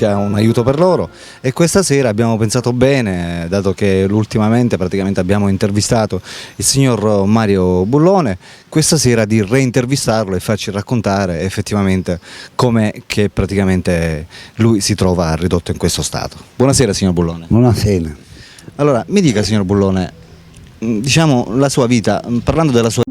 cerca un aiuto per loro e questa sera abbiamo pensato bene, dato che ultimamente praticamente abbiamo intervistato il signor Mario Bullone, questa sera di reintervistarlo e farci raccontare effettivamente come che praticamente lui si trova ridotto in questo stato. Buonasera signor Bullone. Buonasera. Allora, mi dica signor Bullone, diciamo la sua vita, parlando della sua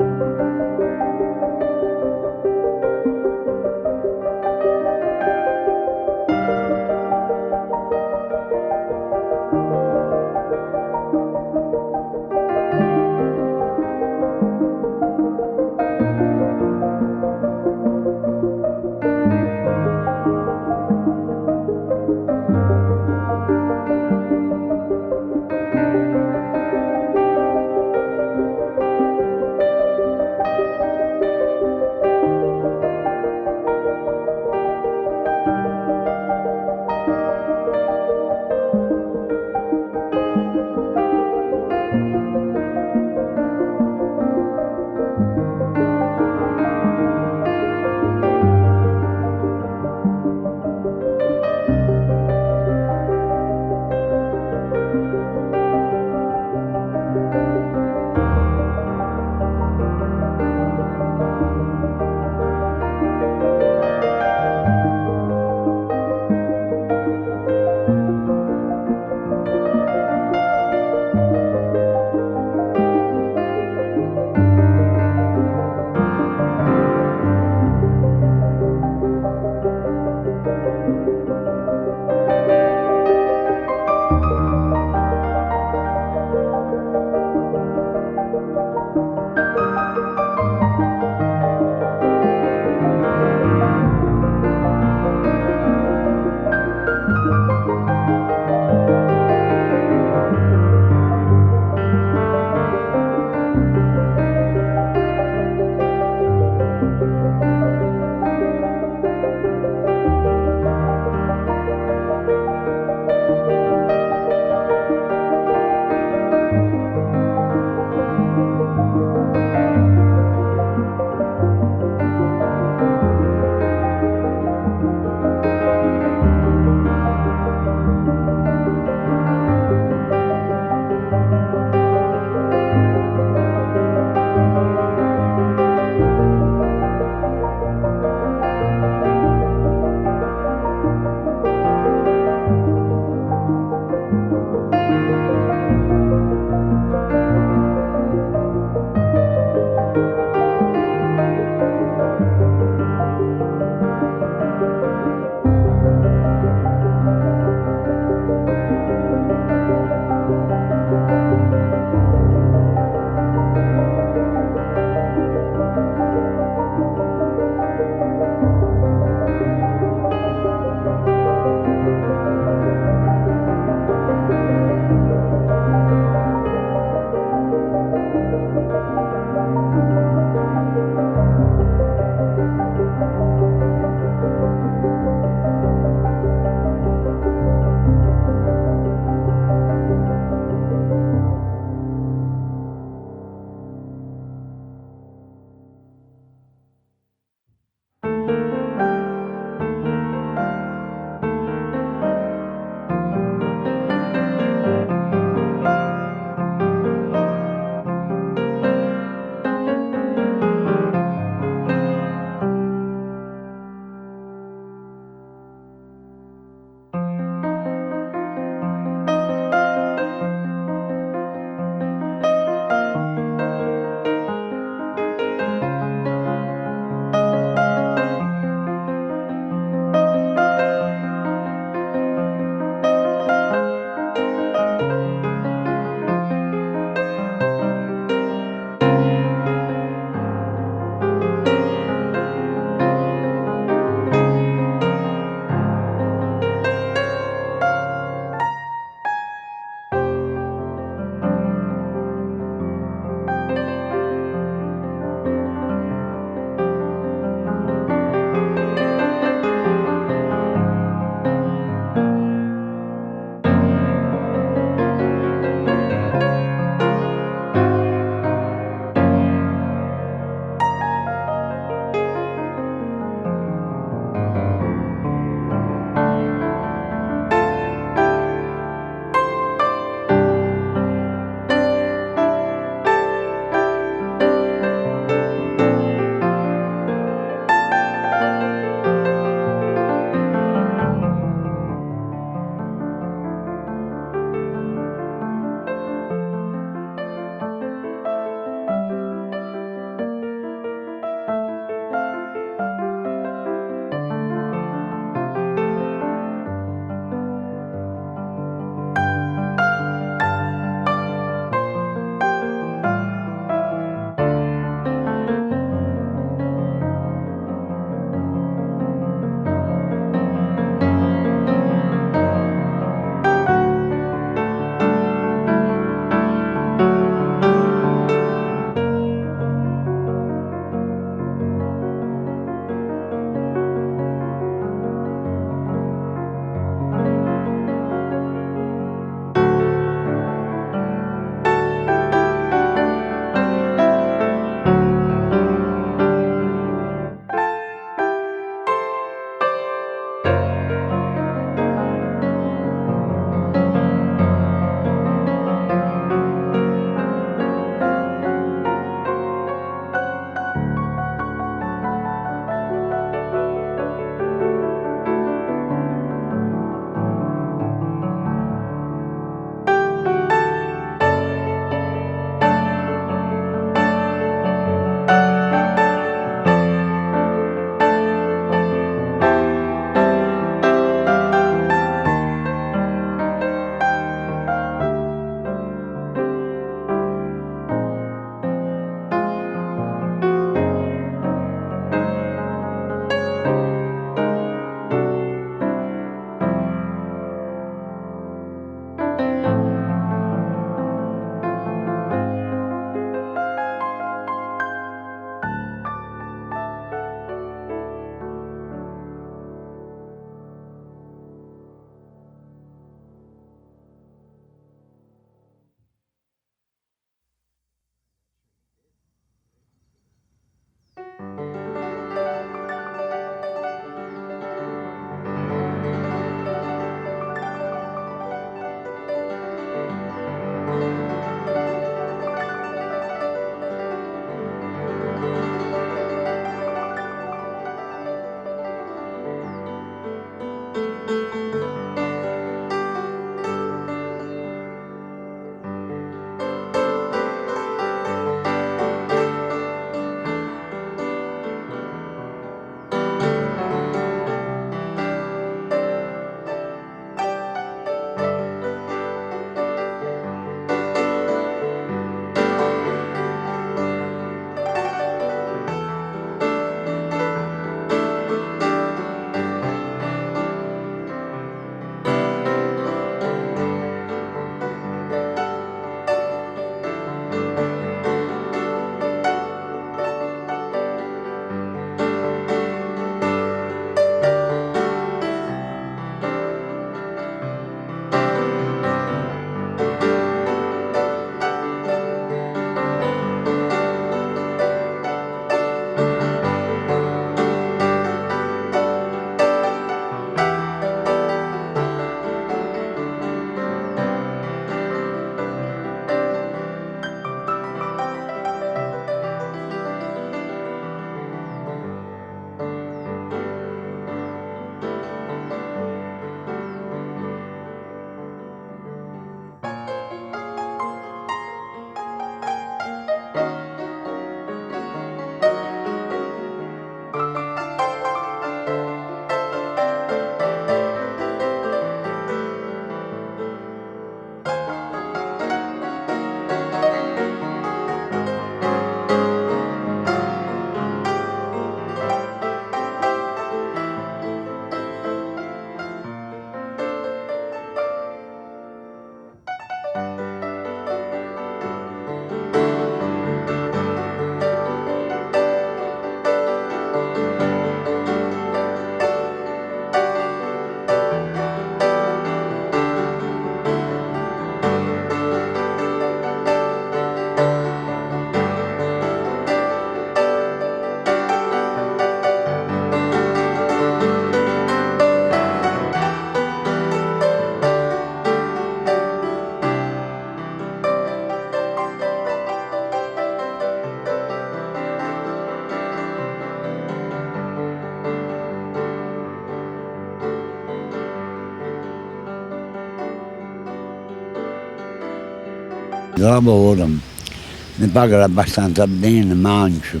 Lavoro, mi pagano abbastanza bene, mangio,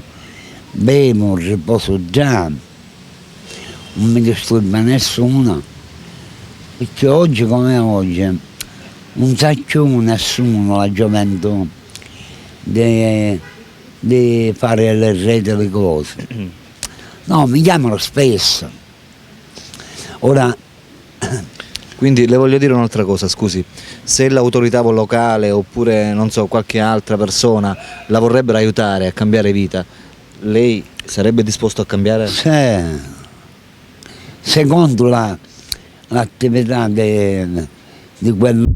bevo, riposo già, non mi disturba nessuno, perché oggi come oggi non sa più nessuno, la gioventù, di fare le reti le cose. No, mi chiamano spesso. Ora, Quindi le voglio dire un'altra cosa, scusi, se l'autorità locale oppure non so qualche altra persona la vorrebbero aiutare a cambiare vita, lei sarebbe disposto a cambiare? secondo l'attività di quello.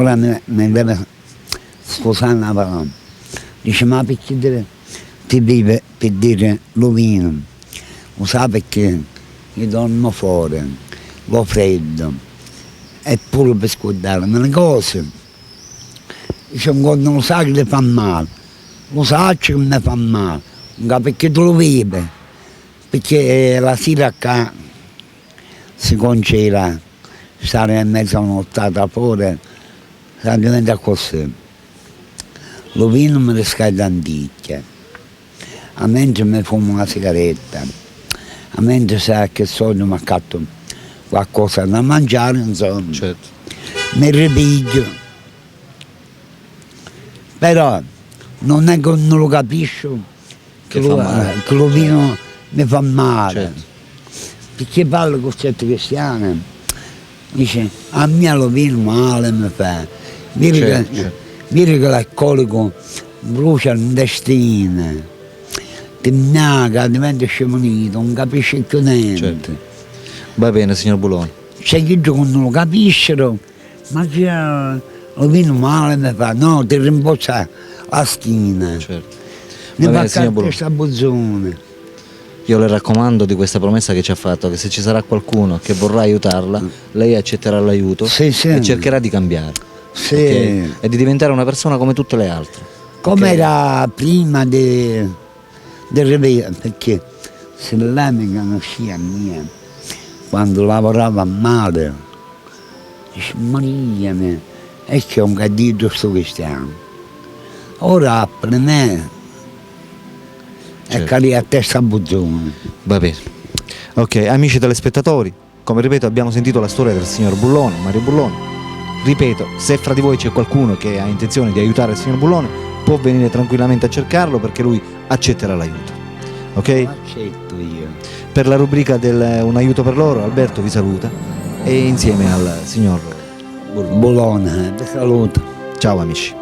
ora mi deve scusare una parola, dice ma perché ti vive per dire lo vino, lo sa perché io dormo fuori, va freddo, e pure per scordarmi le cose, dice quando lo sa che ti fa male, lo sa che mi fa male, perché tu lo vivi, perché la sera qua si concela, stare in mezzo a un'ottata fuori, si diventa così. Lo vino mi riscalda anticchia, a mentre mi fumo una sigaretta, a mentre sa che soldi mi accatto qualcosa da mangiare, insomma, Certo. mi ripiglio. Però non è che non lo capisco che lo vino mi fa male. Certo. Perché parlo con certi cristiani, dice a me lo vino male mi fa, vedi che l'alcolico brucia l'intestino, ti naga, diventa scemonito, non capisce più niente. Certo. Va bene, signor Bullone. C'è chi non lo capiscono, ma che lo vino male mi fa, no, ti rimborsa la schiena, Certo. mi Va fa bene, signor cadere Bullone. questa buzzone. Io le raccomando di questa promessa che ci ha fatto, che se ci sarà qualcuno che vorrà aiutarla, lei accetterà l'aiuto Sì, sì. e cercherà di cambiare. Sì. Ok? E di diventare una persona come tutte le altre. Come Ok? era prima del rivero, perché se lei mi conosceva mia, quando lavorava male, dice Maria mia, e che un cadito sto cristiano. Ora per me è Certo. cadere a testa buzzone. Va bene. Ok, amici telespettatori, come ripeto abbiamo sentito la storia del signor Bullone, Mario Bullone. Ripeto, se fra di voi c'è qualcuno che ha intenzione di aiutare il signor Bullone, può venire tranquillamente a cercarlo perché lui accetterà l'aiuto. Ok? Accetto io. Per la rubrica del Un aiuto per loro, Alberto vi saluta e insieme al signor Bullone. Bologna, ti saluto. Ciao amici.